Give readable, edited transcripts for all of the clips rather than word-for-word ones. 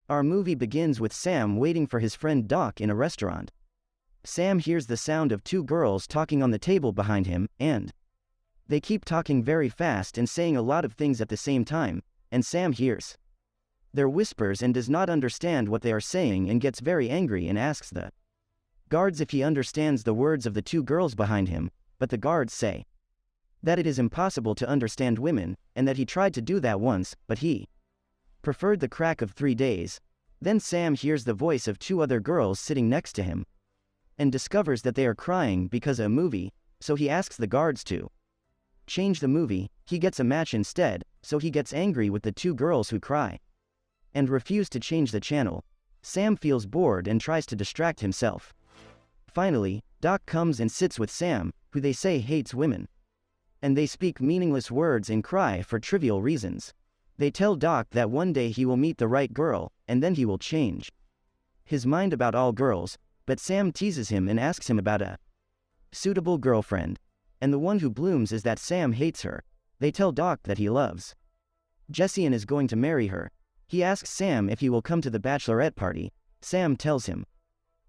Our movie begins with Sam waiting for his friend Doc in a restaurant. Sam hears the sound of two girls talking on the table behind him, and they keep talking very fast and saying a lot of things at the same time, and Sam hears their whispers and does not understand what they are saying and gets very angry and asks the guards if he understands the words of the two girls behind him, but the guards say that it is impossible to understand women, and that he tried to do that once, but he preferred the crack of 3 days. Then Sam hears the voice of two other girls sitting next to him, and discovers that they are crying because of a movie, so he asks the guards to change the movie. He gets a match instead, so he gets angry with the two girls who cry and refuse to change the channel. Sam feels bored and tries to distract himself. Finally, Doc comes and sits with Sam, who they say hates women, and they speak meaningless words and cry for trivial reasons. They tell Doc that one day he will meet the right girl, and then he will change his mind about all girls, but Sam teases him and asks him about a suitable girlfriend, and the one who blooms is that Sam hates her. They tell Doc that he loves Jessie and is going to marry her. He asks Sam if he will come to the bachelorette party. Sam tells him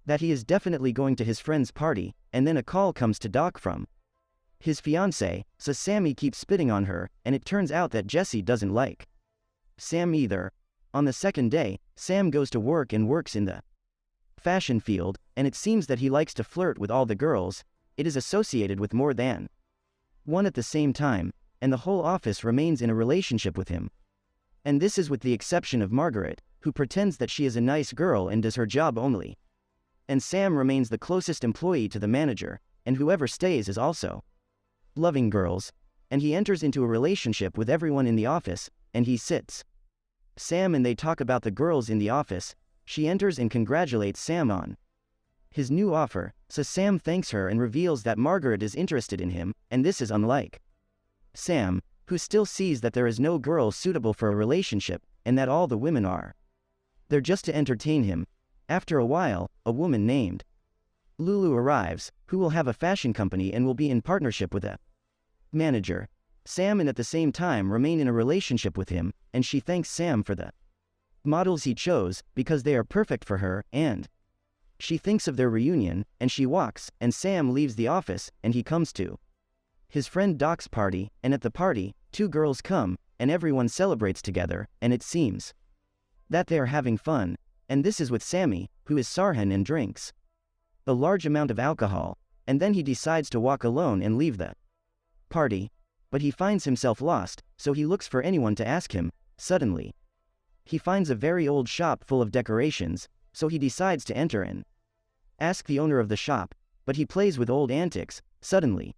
that he is definitely going to his friend's party, and then a call comes to Doc from his fiancée, so Sammy keeps spitting on her, and it turns out that Jessie doesn't like Sam either. On the second day, Sam goes to work and works in the fashion field, and it seems that he likes to flirt with all the girls. It is associated with more than one at the same time, and the whole office remains in a relationship with him. And this is with the exception of Margaret, who pretends that she is a nice girl and does her job only. And Sam remains the closest employee to the manager, and whoever stays is also loving girls, and he enters into a relationship with everyone in the office, and he sits Sam and they talk about the girls in the office. She enters and congratulates Sam on his new offer, so Sam thanks her and reveals that Margaret is interested in him, and this is unlike Sam, who still sees that there is no girl suitable for a relationship, and that all the women are there just to entertain him. After a while, a woman named Lulu arrives, who will have a fashion company and will be in partnership with a manager. Sam and at the same time remain in a relationship with him, and she thanks Sam for the models he chose, because they are perfect for her, and she thinks of their reunion, and she walks, and Sam leaves the office, and he comes to his friend Doc's party, and at the party, two girls come, and everyone celebrates together, and it seems that they are having fun, and this is with Sammy, who is Sarhan and drinks a large amount of alcohol, and then he decides to walk alone and leave the party, but he finds himself lost, so he looks for anyone to ask him. Suddenly, he finds a very old shop full of decorations, so he decides to enter and ask the owner of the shop, but he plays with old antics. Suddenly,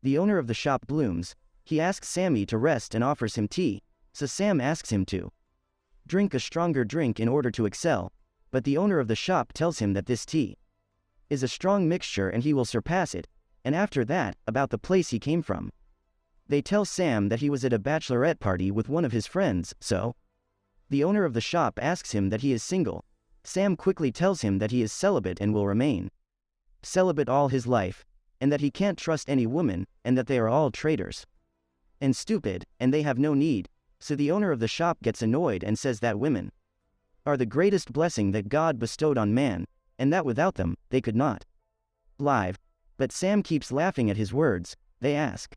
the owner of the shop blooms. He asks Sammy to rest and offers him tea, so Sam asks him to drink a stronger drink in order to excel, but the owner of the shop tells him that this tea is a strong mixture and he will surpass it, and after that, about the place he came from. They tell Sam that he was at a bachelorette party with one of his friends, so the owner of the shop asks him that he is single. Sam quickly tells him that he is celibate and will remain celibate all his life, and that he can't trust any woman, and that they are all traitors and stupid, and they have no need. So the owner of the shop gets annoyed and says that women are the greatest blessing that God bestowed on man, and that without them, they could not live. But Sam keeps laughing at his words. They ask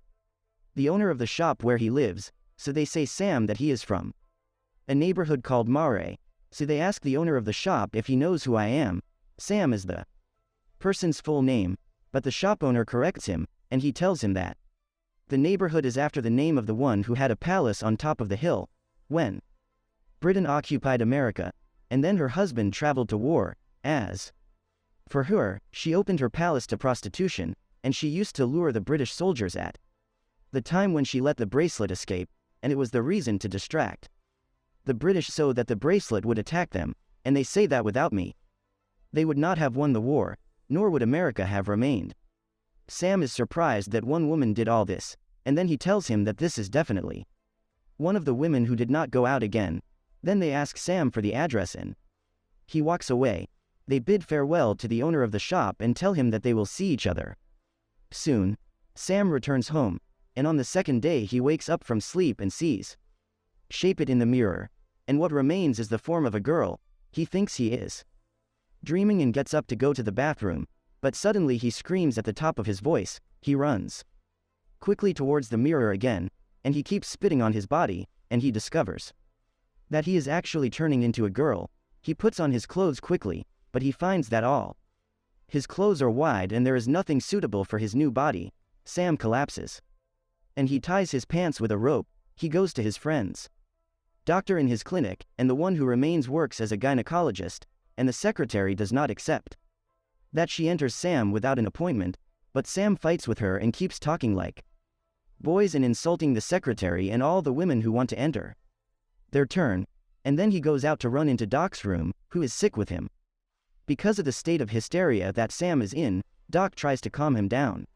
the owner of the shop where he lives, so they say Sam that he is from a neighborhood called Mare. So they ask the owner of the shop if he knows who I am. Sam is the person's full name, but the shop owner corrects him, and he tells him that the neighborhood is after the name of the one who had a palace on top of the hill when Britain occupied America, and then her husband traveled to war. As for her, she opened her palace to prostitution, and she used to lure the British soldiers at the time when she let the bracelet escape, and it was the reason to distract the British so that the bracelet would attack them, and they say that without me, they would not have won the war, nor would America have remained. Sam is surprised that one woman did all this, and then he tells him that this is definitely one of the women who did not go out again. Then they ask Sam for the address and he walks away. They bid farewell to the owner of the shop and tell him that they will see each other soon. Sam returns home, and on the second day he wakes up from sleep and sees Shape it in the mirror. and what remains is the form of a girl. He thinks he is dreaming and gets up to go to the bathroom, but suddenly he screams at the top of his voice. He runs quickly towards the mirror again, and he keeps spitting on his body, and he discovers that he is actually turning into a girl. He puts on his clothes quickly, but he finds that all his clothes are wide and there is nothing suitable for his new body. Sam collapses, and he ties his pants with a rope. He goes to his friend's doctor in his clinic, and the one who remains works as a gynecologist, and the secretary does not accept that she enters Sam without an appointment, but Sam fights with her and keeps talking like boys and insulting the secretary and all the women who want to enter their turn, and then he goes out to run into Doc's room, who is sick with him. Because of the state of hysteria that Sam is in, Doc tries to calm him down,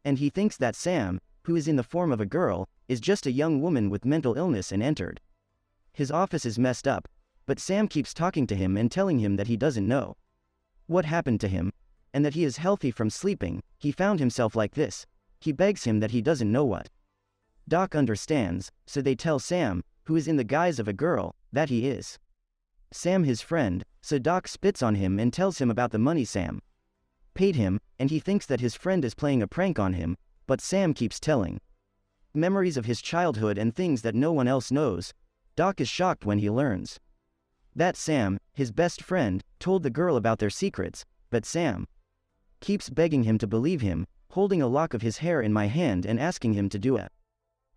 and he thinks that Sam, who is in the form of a girl, is just a young woman with mental illness and entered his office is messed up, but Sam keeps talking to him and telling him that he doesn't know what happened to him, and that he is healthy from sleeping. He found himself like this. He begs him that he doesn't know what Doc understands, so they tell Sam, who is in the guise of a girl, that he is Sam his friend, so Doc spits on him and tells him about the money Sam paid him, and he thinks that his friend is playing a prank on him, but Sam keeps telling memories of his childhood and things that no one else knows. Doc is shocked when he learns that Sam, his best friend, told the girl about their secrets, but Sam keeps begging him to believe him, holding a lock of his hair in my hand and asking him to do a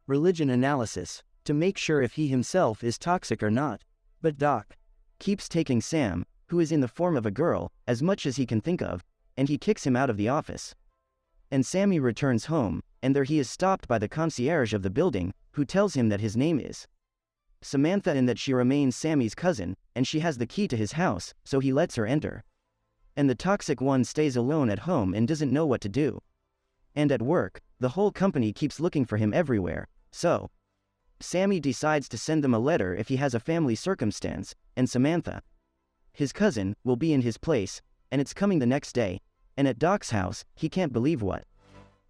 religion analysis to make sure if he himself is toxic or not. But Doc keeps taking Sam, who is in the form of a girl, as much as he can think of, and he kicks him out of the office. And Sammy returns home, and there he is stopped by the concierge of the building, who tells him that his name is Samantha and that she remains Sammy's cousin, and she has the key to his house, so he lets her enter. And the toxic one stays alone at home and doesn't know what to do. And at work, the whole company keeps looking for him everywhere, so Sammy decides to send them a letter if he has a family circumstance, and Samantha, his cousin, will be in his place, and it's coming the next day, and at Doc's house, he can't believe what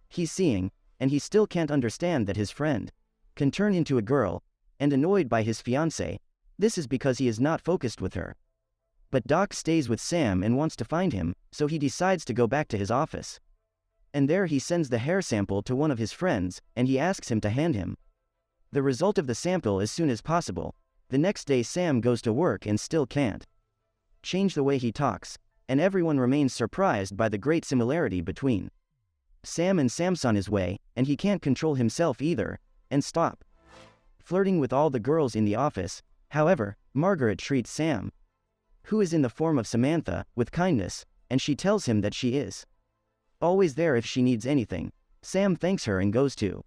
he's seeing, and he still can't understand that his friend can turn into a girl, and annoyed by his fiancée. This is because he is not focused with her. But Doc stays with Sam and wants to find him, so he decides to go back to his office. And there he sends the hair sample to one of his friends, and he asks him to hand him the result of the sample as soon as possible. The next day Sam goes to work and still can't change the way he talks, and everyone remains surprised by the great similarity between Sam and Samson his way, and he can't control himself either, and stop flirting with all the girls in the office. However, Margaret treats Sam, who is in the form of Samantha, with kindness, and she tells him that she is always there if she needs anything. Sam thanks her and goes to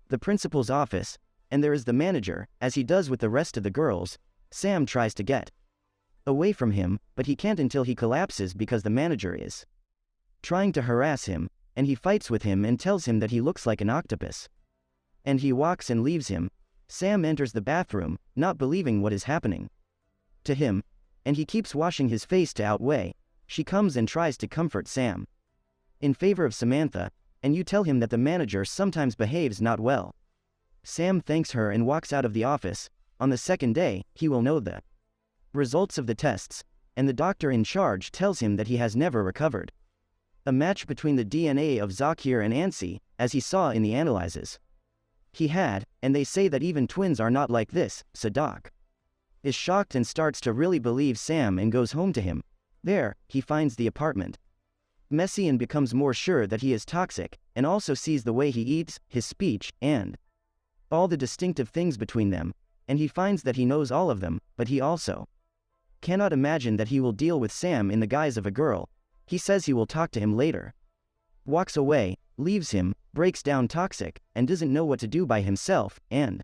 the principal's office, and there is the manager. As he does with the rest of the girls, Sam tries to get away from him, but he can't until he collapses because the manager is trying to harass him, and he fights with him and tells him that he looks like an octopus. And he walks and leaves him. Sam enters the bathroom, not believing what is happening to him, and he keeps washing his face to outweigh. She comes and tries to comfort Sam in favor of Samantha, and you tell him that the manager sometimes behaves not well. Sam thanks her and walks out of the office. On the second day, he will know the results of the tests, and the doctor in charge tells him that he has never recovered a match between the DNA of Zakir and Ansi, as he saw in the analyses he had, and they say that even twins are not like this, so Doc is shocked and starts to really believe Sam and goes home to him. There, he finds the apartment messy and becomes more sure that he is toxic, and also sees the way he eats, his speech, and all the distinctive things between them, and he finds that he knows all of them, but he also cannot imagine that he will deal with Sam in the guise of a girl. He says he will talk to him later, walks away, leaves him, breaks down toxic, and doesn't know what to do by himself, and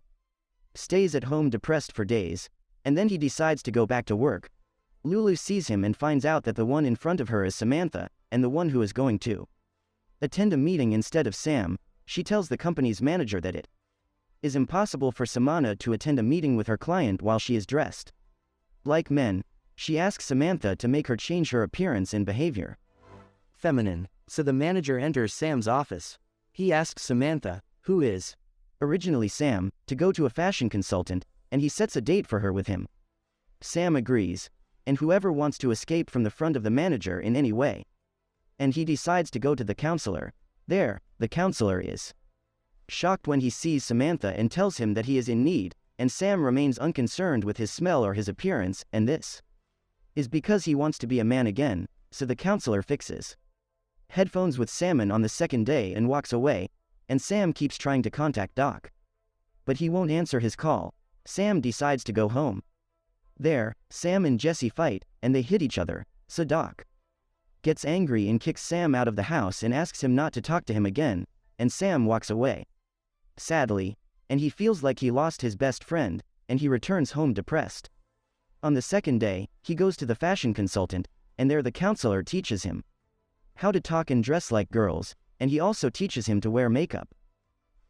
stays at home depressed for days, and then he decides to go back to work. Lulu sees him and finds out that the one in front of her is Samantha, and the one who is going to attend a meeting instead of Sam. She tells the company's manager that it is impossible for Samana to attend a meeting with her client while she is dressed like men. She asks Samantha to make her change her appearance and behavior feminine, so the manager enters Sam's office. He asks Samantha, who is originally Sam, to go to a fashion consultant, and he sets a date for her with him. Sam agrees, and whoever wants to escape from the front of the manager in any way. And he decides to go to the counselor. There, the counselor is shocked when he sees Samantha and tells him that he is in need, and Sam remains unconcerned with his smell or his appearance, and this is because he wants to be a man again, so the counselor fixes headphones with Salmon on the second day and walks away, and Sam keeps trying to contact Doc. But he won't answer his call. Sam decides to go home. There, Sam and Jesse fight, and they hit each other, so Doc gets angry and kicks Sam out of the house and asks him not to talk to him again, and Sam walks away. Sadly, and he feels like he lost his best friend, and he returns home depressed. On the second day, he goes to the fashion consultant, and there the counselor teaches him how to talk and dress like girls, and he also teaches him to wear makeup.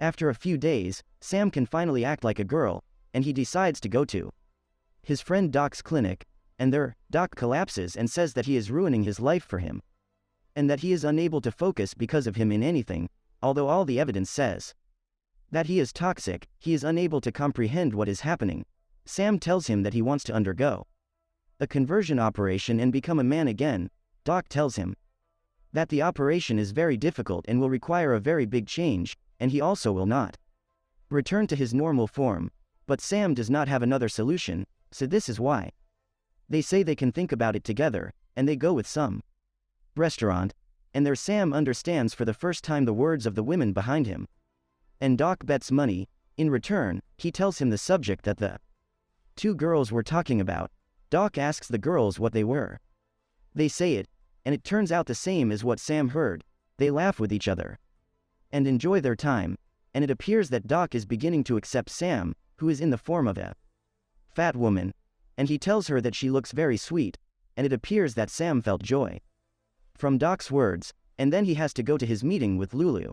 After a few days, Sam can finally act like a girl, and he decides to go to his friend Doc's clinic, and there, Doc collapses and says that he is ruining his life for him, and that he is unable to focus because of him in anything, although all the evidence says that he is toxic. He is unable to comprehend what is happening. Sam tells him that he wants to undergo a conversion operation and become a man again. Doc tells him that the operation is very difficult and will require a very big change, and he also will not return to his normal form. But Sam does not have another solution, so this is why they say they can think about it together, and they go with some restaurant, and there Sam understands for the first time the words of the women behind him. And Doc bets money. In return, he tells him the subject that the two girls were talking about. Doc asks the girls what they were. They say it, and it turns out the same as what Sam heard. They laugh with each other and enjoy their time, and it appears that Doc is beginning to accept Sam, who is in the form of a fat woman, and he tells her that she looks very sweet, and it appears that Sam felt joy from Doc's words, and then he has to go to his meeting with Lulu.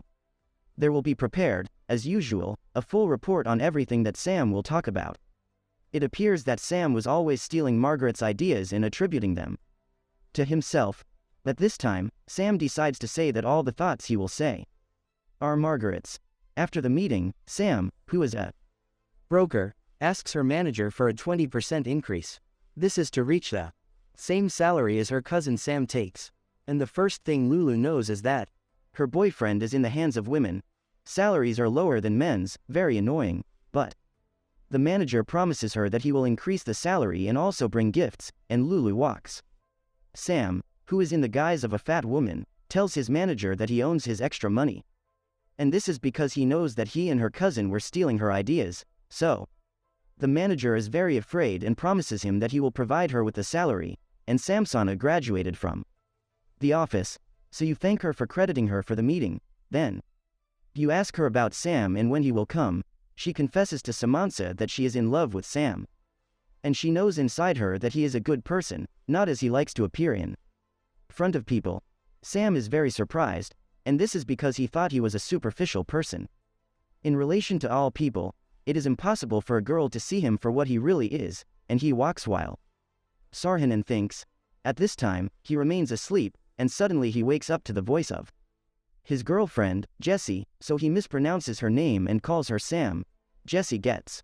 There will be prepared, as usual, a full report on everything that Sam will talk about. It appears that Sam was always stealing Margaret's ideas and attributing them to himself, but this time, Sam decides to say that all the thoughts he will say are Margaret's. After the meeting, Sam, who is a broker, asks her manager for a 20% increase. This is to reach the same salary as her cousin Sam takes. And the first thing Lulu knows is that her boyfriend is in the hands of women. Salaries are lower than men's, very annoying, but the manager promises her that he will increase the salary and also bring gifts, and Lulu walks. Sam, who is in the guise of a fat woman, tells his manager that he owns his extra money. And this is because he knows that he and her cousin were stealing her ideas, so the manager is very afraid and promises him that he will provide her with the salary, and Samsona graduated from the office, so you thank her for crediting her for the meeting. Then you ask her about Sam and when he will come. She confesses to Samantha that she is in love with Sam, and she knows inside her that he is a good person, not as he likes to appear in front of people. Sam is very surprised, and this is because he thought he was a superficial person. In relation to all people, it is impossible for a girl to see him for what he really is, and he walks while Sarhanan thinks. At this time, he remains asleep, and suddenly he wakes up to the voice of his girlfriend, Jessie, so he mispronounces her name and calls her Sam. Jessie gets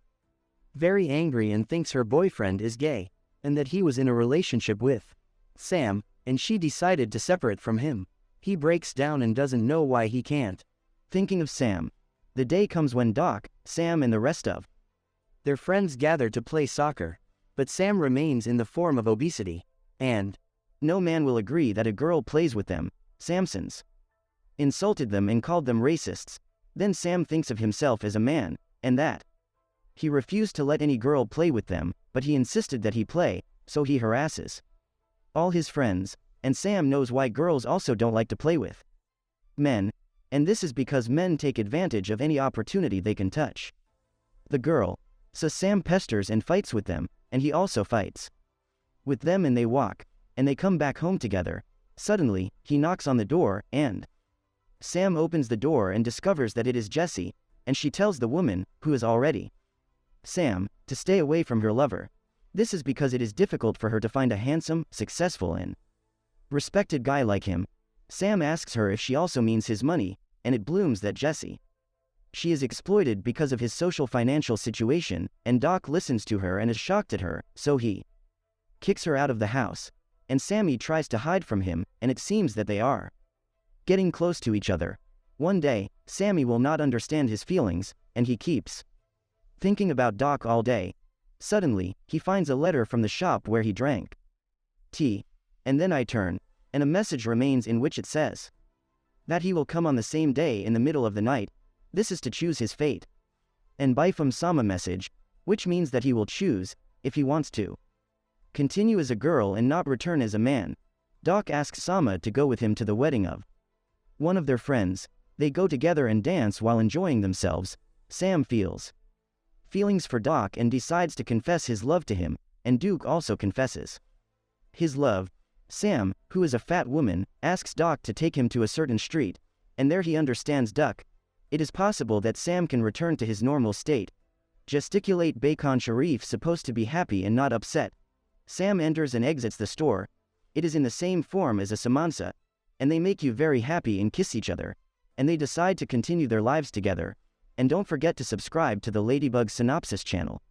very angry and thinks her boyfriend is gay, and that he was in a relationship with Sam, and she decided to separate from him. He breaks down and doesn't know why he can't. Thinking of Sam, the day comes when Doc, Sam and the rest of their friends gather to play soccer, but Sam remains in the form of obesity, and no man will agree that a girl plays with them. Samsons insulted them and called them racists. Then Sam thinks of himself as a man, and that he refused to let any girl play with them, but he insisted that he play, so he harasses all his friends, and Sam knows why girls also don't like to play with men, and this is because men take advantage of any opportunity they can touch the girl. So Sam pesters and fights with them, and he also fights with them, and they walk, and they come back home together. Suddenly, he knocks on the door, and Sam opens the door and discovers that it is Jessie, and she tells the woman, who is already Sam, to stay away from her lover. This is because it is difficult for her to find a handsome, successful and respected guy like him. Sam asks her if she also means his money, and it blooms that Jessie She is exploited because of his social financial situation, and Doc listens to her and is shocked at her, so he kicks her out of the house. And Sammy tries to hide from him, and it seems that they are getting close to each other. One day, Sammy will not understand his feelings, and he keeps thinking about Doc all day. Suddenly, he finds a letter from the shop where he drank tea. And then I turn, and a message remains in which it says that he will come on the same day in the middle of the night. This is to choose his fate. And Bifum Sama message, which means that he will choose, if he wants to continue as a girl and not return as a man. Doc asks Sama to go with him to the wedding of one of their friends. They go together and dance while enjoying themselves. Sam feels feelings for Doc and decides to confess his love to him, and Duke also confesses his love. Sam, who is a fat woman, asks Doc to take him to a certain street, and there he understands Duck. It is possible that Sam can return to his normal state. Gesticulate Bacon Sharif supposed to be happy and not upset. Sam enters and exits the store. It is in the same form as a samansa, and they make you very happy and kiss each other, and they decide to continue their lives together. And don't forget to subscribe to the Ladybug Synopsis channel.